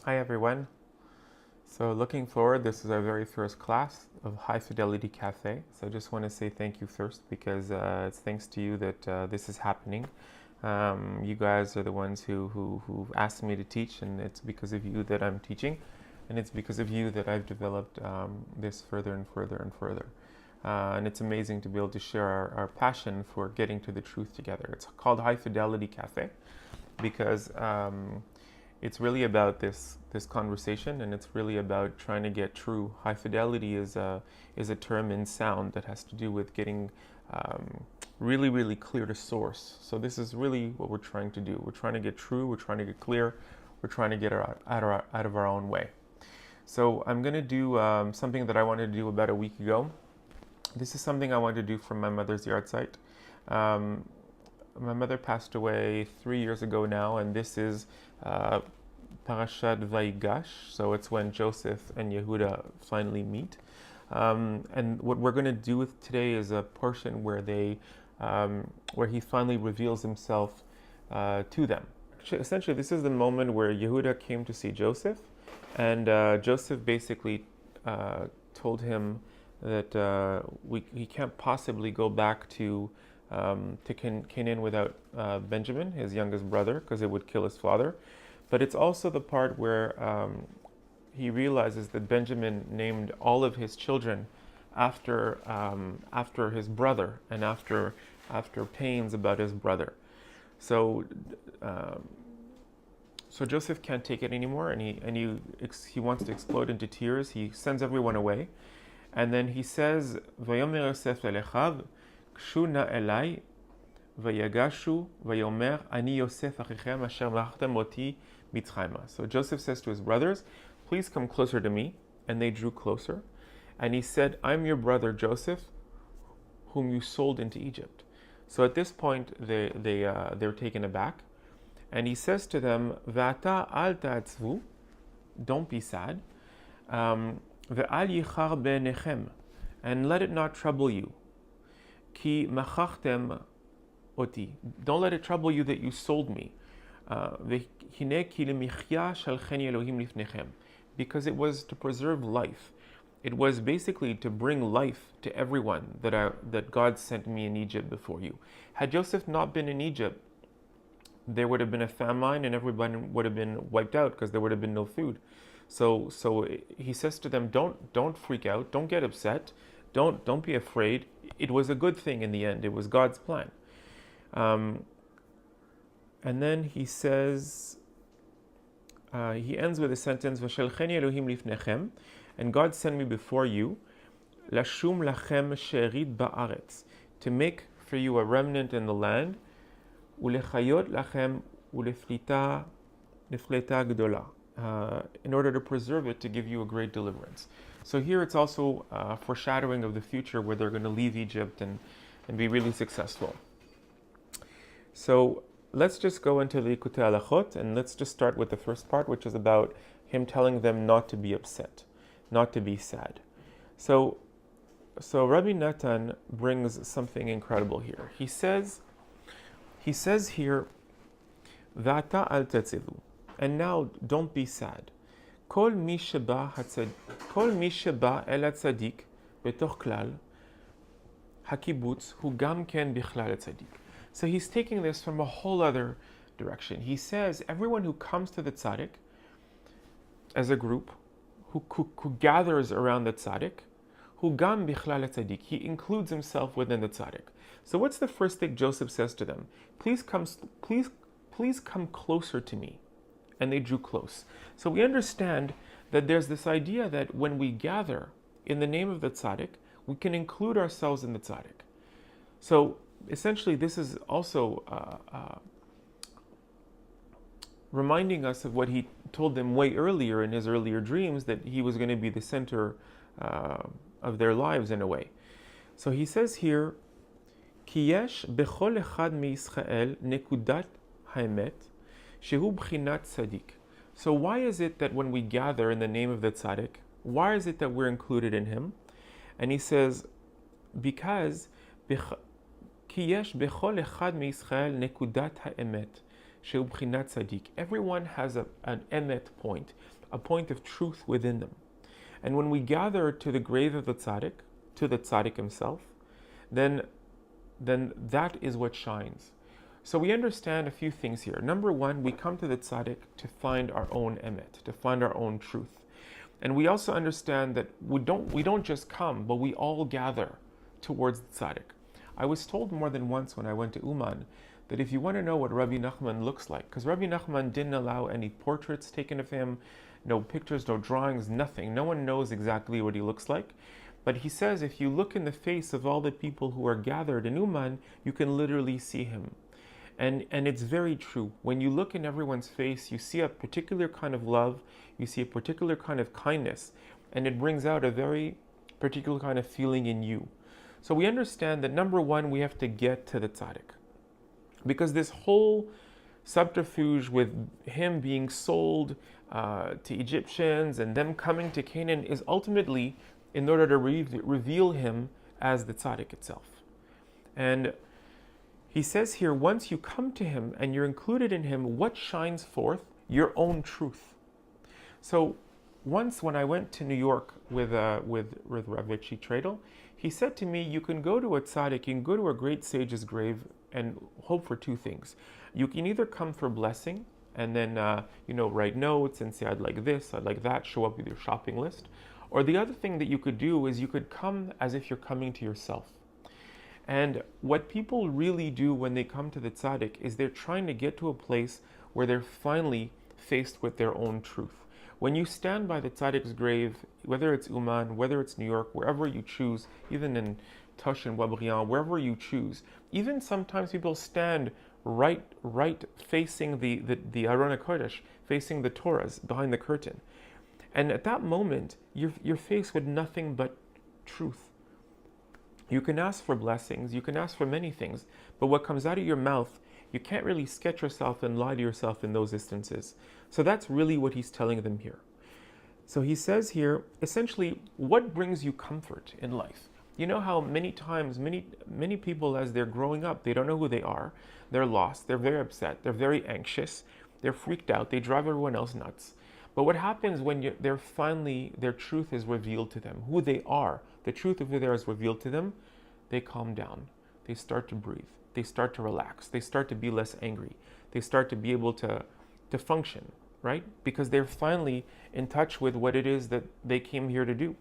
Hi everyone. So looking forward, this is our very first class of High Fidelity Cafe. So I just want to say thank you first because it's thanks to you that this is happening. You guys are the ones who asked me to teach, and it's because of you that I'm teaching, and it's because of you that I've developed this further and further and further. And it's amazing to be able to share our passion for getting to the truth together. It's called High Fidelity Cafe because it's really about this conversation, and it's really about trying to get true. High fidelity is a term in sound that has to do with getting really clear to source. So this is really what we're trying to do. We're trying to get true. We're trying to get clear. We're trying to get out of our own way. So I'm going to do something that I wanted to do about a week ago. This is something I wanted to do from my mother's yard site. My mother passed away 3 years ago now, and this is Parashat Vayigash. So it's when Joseph and Yehuda finally meet. And what we're going to do with today is a portion where where he finally reveals himself to them. Essentially, this is the moment where Yehuda came to see Joseph, and Joseph basically told him that he can't possibly go back to Canaan without Benjamin, his youngest brother, because it would kill his father. But it's also the part where he realizes that Benjamin named all of his children after his brother and after pains about his brother. So Joseph can't take it anymore, and he wants to explode into tears. He sends everyone away, and then he says, "Vayomer Yosef lelechav, kshu na elai, vayagashu, vayomer ani Yosef achichem asher machtem oti mitzrayma." So Joseph says to his brothers, "Please come closer to me," and they drew closer. And he said, "I'm your brother Joseph, whom you sold into Egypt." So at this point, they're taken aback, and he says to them, "Va'ata al ta'atzvu, don't be sad, ve'al yichar be'nechem, and let it not trouble you, ki machachtem oti, don't let it trouble you that you sold me, ve'hine ki lemichya shalcheni Elohim lifnechem, because it was to preserve life. It was basically to bring life to everyone that God sent me in Egypt before you. Had Joseph not been in Egypt, there would have been a famine and everyone would have been wiped out because there would have been no food. So he says to them, don't freak out, don't get upset, don't be afraid. It was a good thing in the end. It was God's plan. And then he says, he ends with a sentence, "V'shelcheni Elohim lifnechem," and God sent me before you, "Lashum lachem she'erit ba'aretz," to make for you a remnant in the land, "Ulechayot lachem uleflita gdola," in order to preserve it, to give you a great deliverance. So here it's also foreshadowing of the future where they're going to leave Egypt and be really successful. So let's just go into the Likutei Halachot, and let's just start with the first part, which is about him telling them not to be upset, not to be sad. So Rabbi Natan brings something incredible here. He says here, "Va'ata al tatzivu," and now don't be sad. Kol mi sheba el hatzadik betoch klal hakibutz hu gam ken bichlal hatzadik. So he's taking this from a whole other direction. He says everyone who comes to the tzaddik as a group, who gathers around the tzaddik, who gam bichlal tzaddik, he includes himself within the tzaddik. So what's the first thing Joseph says to them? Please come closer to me. And they drew close. So we understand that there's this idea that when we gather in the name of the tzaddik, we can include ourselves in the tzaddik. So essentially, this is also reminding us of what he told them way earlier in his earlier dreams, that he was going to be the center of their lives in a way. So he says here, "Ki yesh bechol echad miYisrael nekudat haemet shehu b'chinat tzadik." So why is it that when we gather in the name of the tzaddik, why is it that we're included in him? And he says, because Ki yesh bechol echad miYisrael nekudat haemet Shehu b'chinat tzadik. Everyone has an emet point, a point of truth within them. And when we gather to the grave of the tzaddik, to the tzaddik himself, then that is what shines. So we understand a few things here. Number one, we come to the tzaddik to find our own emet, to find our own truth. And we also understand that we don't just come, but we all gather towards the tzaddik. I was told more than once when I went to Uman that if you want to know what Rabbi Nachman looks like, because Rabbi Nachman didn't allow any portraits taken of him, no pictures, no drawings, nothing. No one knows exactly what he looks like. But he says if you look in the face of all the people who are gathered in Uman, you can literally see him. And it's very true. When you look in everyone's face, you see a particular kind of love, you see a particular kind of kindness, and it brings out a very particular kind of feeling in you. So we understand that number one, we have to get to the tzaddik. Because this whole subterfuge with him being sold to Egyptians and them coming to Canaan is ultimately in order to reveal him as the tzaddik itself. And he says here, once you come to him and you're included in him, what shines forth? Your own truth. So once when I went to New York with Rabbi Tradel, he said to me, you can go to a tzaddik, you can go to a great sage's grave and hope for two things. You can either come for blessing and then write notes and say, I'd like this, I'd like that, show up with your shopping list. Or the other thing that you could do is you could come as if you're coming to yourself. And what people really do when they come to the tzaddik is they're trying to get to a place where they're finally faced with their own truth. When you stand by the tzaddik's grave, whether it's Uman, whether it's New York, wherever you choose, even in Tush and Wabriand, wherever you choose, even sometimes people stand right facing the Aron HaKodesh, facing the Torahs, behind the curtain. And at that moment, you're faced with nothing but truth. You can ask for blessings, you can ask for many things, but what comes out of your mouth, you can't really sketch yourself and lie to yourself in those instances. So that's really what he's telling them here. So he says here, essentially, what brings you comfort in life? You know how many times, many people as they're growing up, they don't know who they are, they're lost, they're very upset, they're very anxious, they're freaked out, they drive everyone else nuts. But what happens when their truth is revealed to them, who they are, the truth of who they are is revealed to them, they calm down, they start to breathe, they start to relax, they start to be less angry, they start to be able to function, right? Because they're finally in touch with what it is that they came here to do.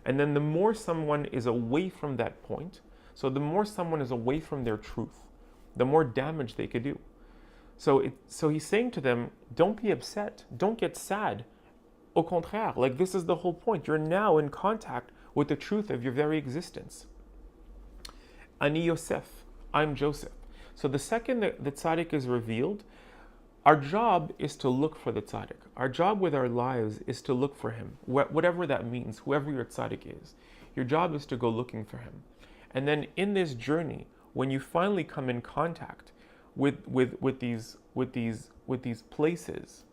And then the more someone is away from that point, so the more someone is away from their truth, the more damage they could do. So he's saying to them, don't be upset, don't get sad. Au contraire, like this is the whole point. You're now in contact with the truth of your very existence. Ani Yosef, I'm Joseph. So the second that the tzaddik is revealed, our job is to look for the tzaddik. Our job with our lives is to look for him, whatever that means, whoever your tzaddik is. Your job is to go looking for him. And then in this journey, when you finally come in contact with these places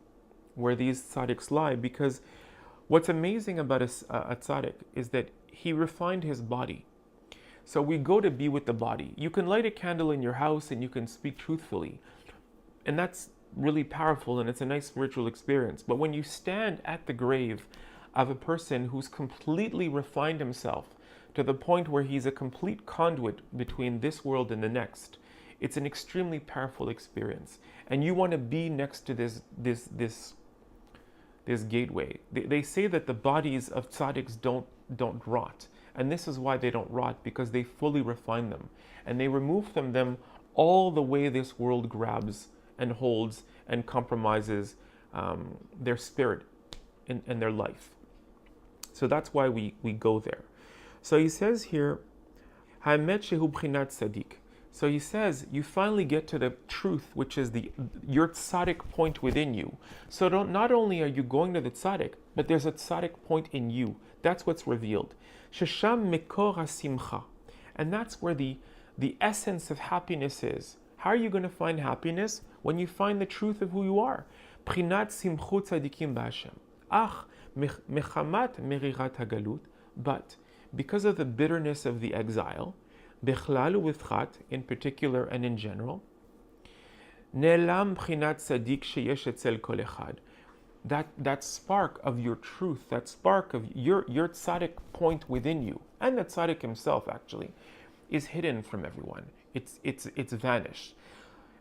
where these tzaddiks lie, because what's amazing about a tzaddik is that he refined his body. So we go to be with the body. You can light a candle in your house and you can speak truthfully. And that's really powerful and it's a nice spiritual experience. But when you stand at the grave of a person who's completely refined himself to the point where he's a complete conduit between this world and the next, it's an extremely powerful experience. And you want to be next to this gateway. They say that the bodies of tzaddiks don't rot. And this is why they don't rot, because they fully refine them. And they remove from them all the way this world grabs and holds and compromises their spirit and their life. So that's why we go there. So he says here, Ha'emet shehu b'chinat tzadik. So he says, you finally get to the truth, which is your tzaddik point within you. So not only are you going to the tzaddik, but there's a tzaddik point in you. That's what's revealed. Shesham mikor hasimcha. And that's where the essence of happiness is. How are you going to find happiness? When you find the truth of who you are. Prinat simchu tzadikim b'Hashem. Ach mechamat merirat hagalut. But because of the bitterness of the exile, Bechlal u'bifchat, in particular and in general, Ne'elam b'chinat tzadik sheyesh etzel kol echad. That spark of your truth, that spark of your tzaddik point within you, and the tzaddik himself actually, is hidden from everyone. It's vanished.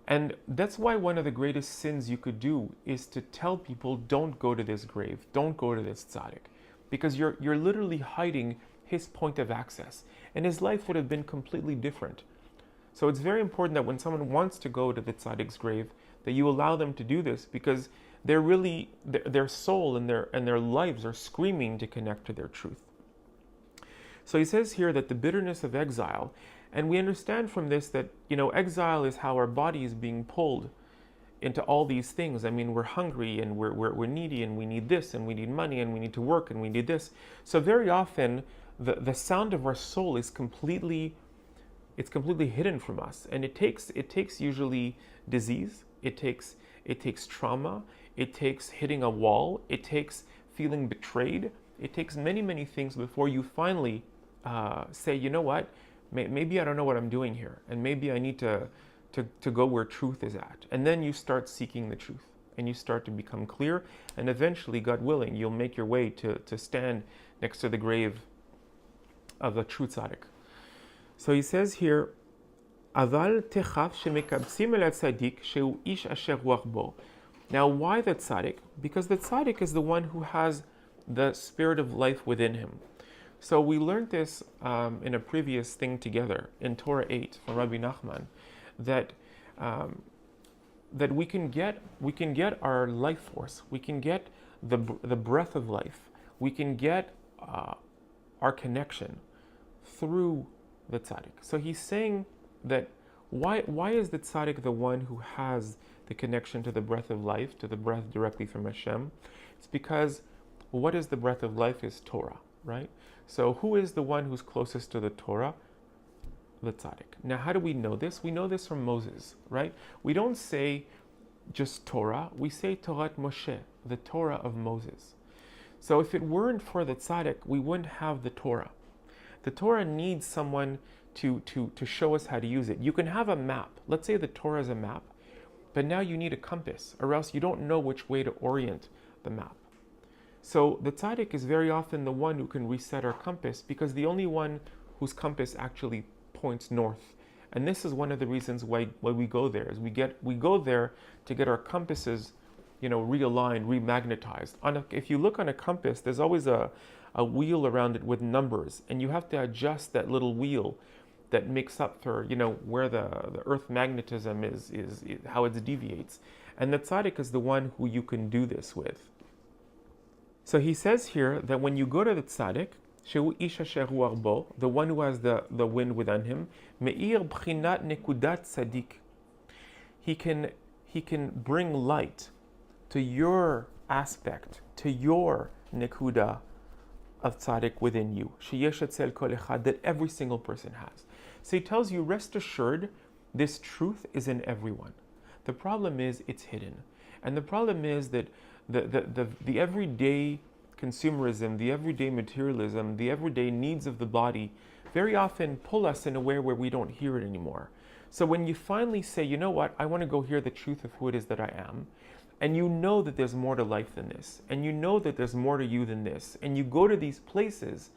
And that's why one of the greatest sins you could do is to tell people, don't go to this grave, don't go to this tzaddik, because you're literally hiding his point of access, and his life would have been completely different. So it's very important that when someone wants to go to the tzaddik's grave, that you allow them to do this, because they're really, their soul and their lives are screaming to connect to their truth. So he says here that the bitterness of exile, and we understand from this that, exile is how our body is being pulled into all these things. I mean, we're hungry and we're needy and we need this and we need money and we need to work and we need this. So very often the sound of our soul is completely hidden from us, and it takes usually disease, it takes trauma, it takes hitting a wall, it takes feeling betrayed, it takes many things before you finally say, you know what, maybe I don't know what I'm doing here, and maybe I need to go where truth is at. And then you start seeking the truth, and you start to become clear, and eventually, God willing, you'll make your way to stand next to the grave of the true tzaddik. So he says here, Aval techaf shemekabsim el tzaddik shehu ish asher ruach bo. Now, why the tzaddik? Because the tzaddik is the one who has the spirit of life within him. So we learned this in a previous thing together in Torah 8 from Rabbi Nachman, that we can get our life force, we can get the breath of life, we can get our connection through the tzaddik. So he's saying that why is the tzaddik the one who has the connection to the breath of life, to the breath directly from Hashem? It's because what is the breath of life is Torah, right? So who is the one who's closest to the Torah? The tzaddik. Now, how do we know this? We know this from Moses, right? We don't say just Torah, we say Torat Moshe, the Torah of Moses. So if it weren't for the tzaddik, we wouldn't have the Torah. The Torah needs someone to show us how to use it. You can have a map. Let's say the Torah is a map, but now you need a compass, or else you don't know which way to orient the map. So the tzaddik is very often the one who can reset our compass, because the only one whose compass actually points north. And this is one of the reasons why we go there, is we go there to get our compasses, realigned, remagnetized. If you look on a compass, there's always a wheel around it with numbers, and you have to adjust that little wheel that makes up for, where the earth magnetism is how it deviates. And the tzaddik is the one who you can do this with. So he says here that when you go to the tzaddik, shehu ish asher ruach bo, the one who has the wind within him, me'ir b'chinat nekudat tzaddik, he can bring light to your aspect, to your nekuda of tzaddik within you, sheyesh etzel kol echad, that every single person has. So he tells you, rest assured, this truth is in everyone. The problem is it's hidden, and the problem is that the everyday consumerism, the everyday materialism, the everyday needs of the body very often pull us in a way where we don't hear it anymore. So when you finally say, you know what, I want to go hear the truth of who it is that I am, and you know that there's more to life than this, and you know that there's more to you than this, and you go to these places,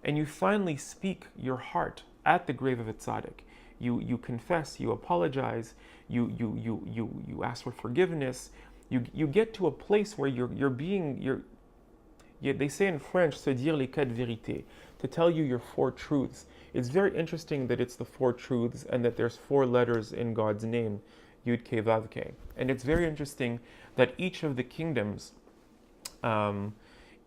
and you finally speak your heart at the grave of a tzaddik. You confess, you apologize, you ask for forgiveness. You get to a place where they say in French, se dire les quatre vérités, to tell you your four truths. It's very interesting that it's the four truths and that there's four letters in God's name, Yud Ke Vav Ke. And it's very interesting that each of the kingdoms of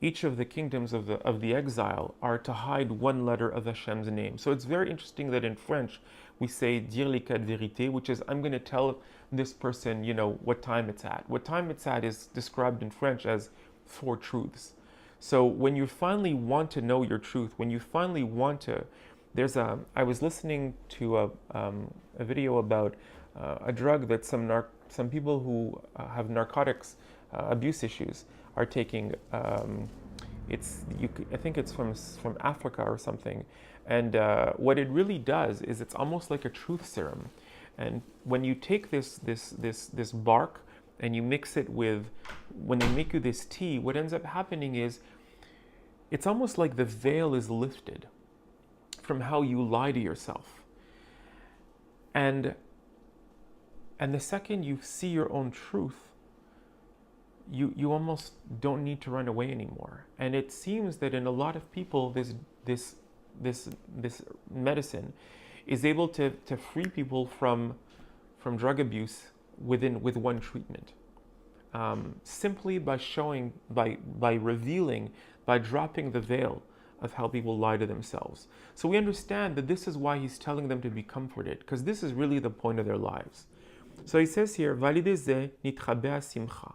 the exile are to hide one letter of Hashem's name. So it's very interesting that in French we say dire les quatre vérités, which is I'm going to tell this person, what time it's at. What time it's at is described in French as four truths. So when you finally want to know your truth, when you finally want to, I was listening to a video about a drug that some people who have narcotics abuse issues are taking. I think it's from Africa or something, and what it really does is it's almost like a truth serum. And when you take this bark and you mix it with, when they make you this tea, what ends up happening is it's almost like the veil is lifted from how you lie to yourself. And the second you see your own truth, you almost don't need to run away anymore. And it seems that in a lot of people, this medicine is able to free people from drug abuse with one treatment, simply by showing, by revealing, by dropping the veil of how people lie to themselves. So we understand that this is why he's telling them to be comforted, because this is really the point of their lives. So he says here, "Valideze nitchabea simcha."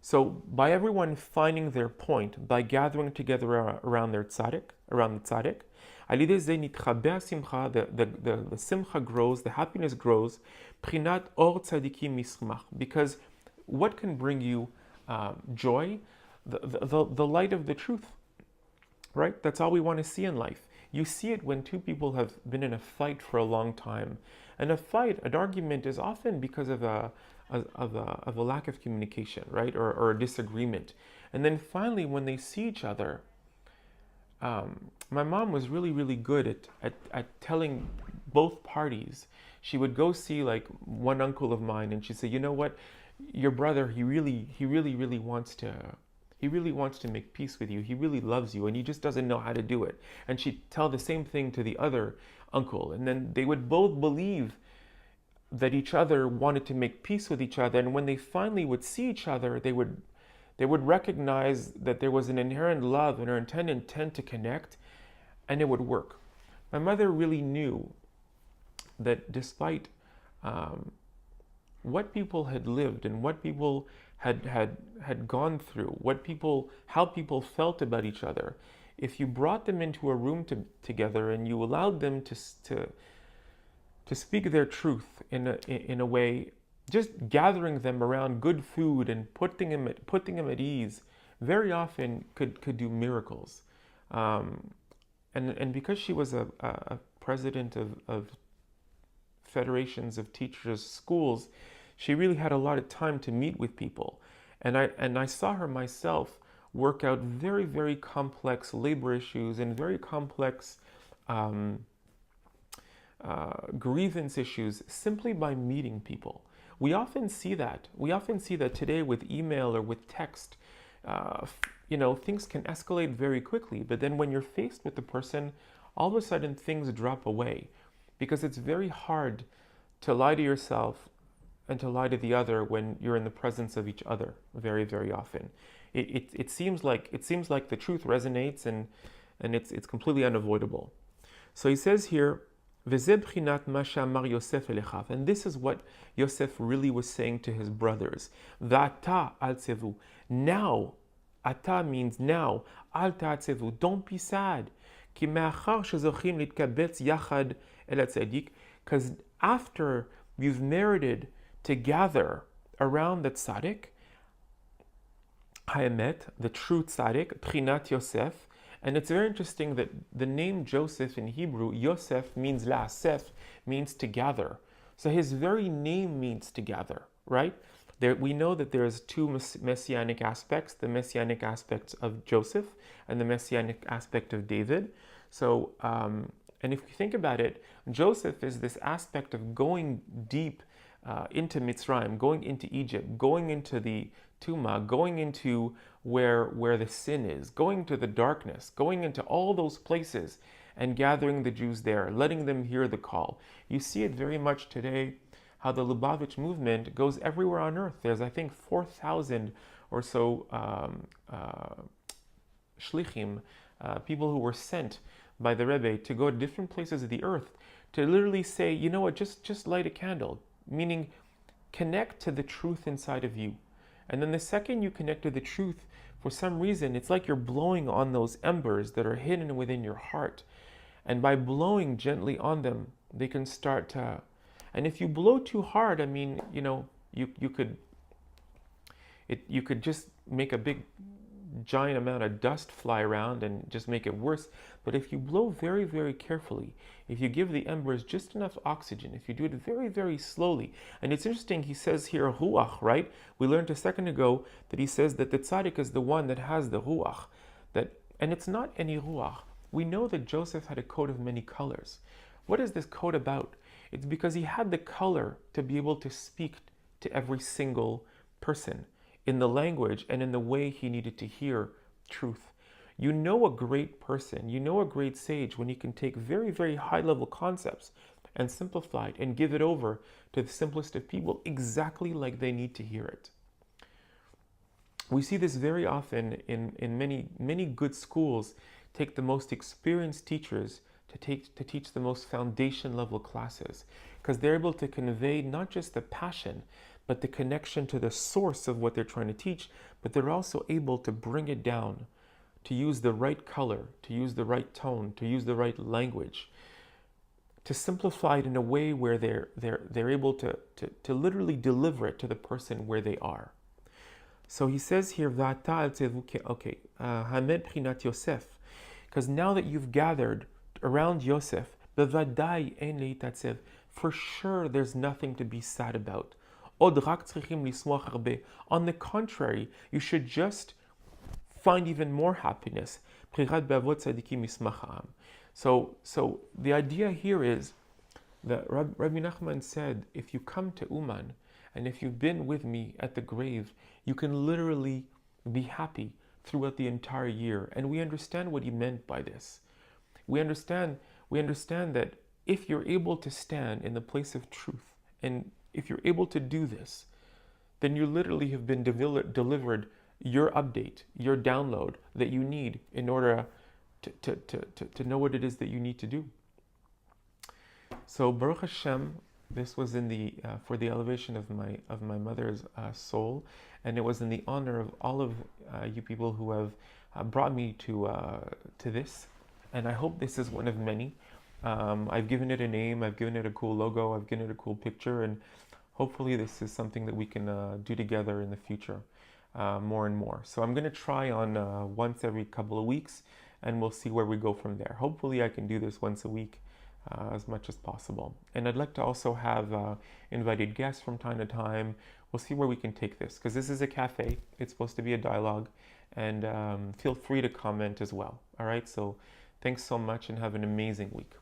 So by everyone finding their point, by gathering together around their tzaddik, around the tzaddik, alideze nitchabea simcha, the simcha grows, the happiness grows, prinat or tzadikim mismach, because what can bring you joy? The light of the truth, right? That's all we want to see in life. You see it when two people have been in a fight for a long time. And a fight, an argument, is often because of a lack of communication, right? Or a disagreement. And then finally, when they see each other, my mom was really, really good at telling both parties. She would go see like one uncle of mine, and she'd say, "You know what? Your brother, he really wants to make peace with you. He really loves you, and he just doesn't know how to do it." And she'd tell the same thing to the other uncle, and then they would both believe that each other wanted to make peace with each other. And when they finally would see each other, they would recognize that there was an inherent love and an intent to connect, and it would work. My mother really knew that despite what people had lived and what people had gone through, how people felt about each other, if you brought them into a room together and you allowed them to speak their truth in a way, just gathering them around good food and putting them at ease, very often could do miracles. And because she was a president of federations of teachers' schools, she really had a lot of time to meet with people. And I saw her myself work out very, very complex labor issues and very complex grievance issues simply by meeting people. We often see that. We often see that today with email or with text. Things can escalate very quickly, but then when you're faced with the person, all of a sudden things drop away, because it's very hard to lie to yourself and to lie to the other when you're in the presence of each other very, very often. It seems like the truth resonates, and it's completely unavoidable. So he says here, and this is what Yosef really was saying to his brothers. V'ata al tzevu. Now, ata means now. Al ta'atzevu. Don't be sad. Ki me'achar shezochim litkabetz yachad el hatzadik. Because after you've merited to gather around the tzaddik, Emet, the true tzaddik, prinat Yosef. And it's very interesting that the name Joseph in Hebrew, Yosef, means la'asef, means to gather. So his very name means to gather, right? We know that there's two messianic aspects, the messianic aspects of Joseph and the messianic aspect of David. So, and if you think about it, Joseph is this aspect of going deep into Mitzrayim, going into Egypt, going into the Tumah, going into where the sin is, going to the darkness, going into all those places and gathering the Jews there, letting them hear the call. You see it very much today, how the Lubavitch movement goes everywhere on earth. There's, I think, 4,000 or so shlichim, people who were sent by the Rebbe to go to different places of the earth to literally say, you know what, just light a candle, meaning connect to the truth inside of you. And then the second you connect to the truth, for some reason, it's like you're blowing on those embers that are hidden within your heart. And by blowing gently on them, they can start to... And if you blow too hard, I mean, you could just make a big giant amount of dust fly around and just make it worse. But if you blow very, very carefully, if you give the embers just enough oxygen, if you do it very, very slowly, and it's interesting, he says here, ruach, right? We learned a second ago that he says that the tzaddik is the one that has the ruach, and it's not any ruach. We know that Joseph had a coat of many colors. What is this coat about? It's because he had the color to be able to speak to every single person in the language and in the way he needed to hear truth. You know a great person, you know a great sage when he can take very, very high level concepts and simplify it and give it over to the simplest of people exactly like they need to hear it. We see this very often in many good schools. Take the most experienced teachers to teach the most foundation level classes, because they're able to convey not just the passion, but the connection to the source of what they're trying to teach, but they're also able to bring it down, to use the right color, to use the right tone, to use the right language, to simplify it in a way where they're able to literally deliver it to the person where they are. So he says here, okay, Hamed Prinat Yosef, because now that you've gathered around Yosef, for sure there's nothing to be sad about. On the contrary, you should just find even more happiness. So the idea here is that Rabbi Nachman said, if you come to Uman, and if you've been with me at the grave, you can literally be happy throughout the entire year. And we understand what he meant by this. We understand that if you're able to stand in the place of truth, and if you're able to do this, then you literally have been delivered your update, your download that you need in order to know what it is that you need to do. So Baruch Hashem, this was in the for the elevation of my mother's soul, and it was in the honor of all of you people who have brought me to this, and I hope this is one of many. I've given it a name, I've given it a cool logo, I've given it a cool picture, and hopefully this is something that we can do together in the future more and more. So I'm going to try on once every couple of weeks, and we'll see where we go from there. Hopefully I can do this once a week as much as possible. And I'd like to also have invited guests from time to time. We'll see where we can take this, because this is a cafe. It's supposed to be a dialogue, and feel free to comment as well. All right, so thanks so much and have an amazing week.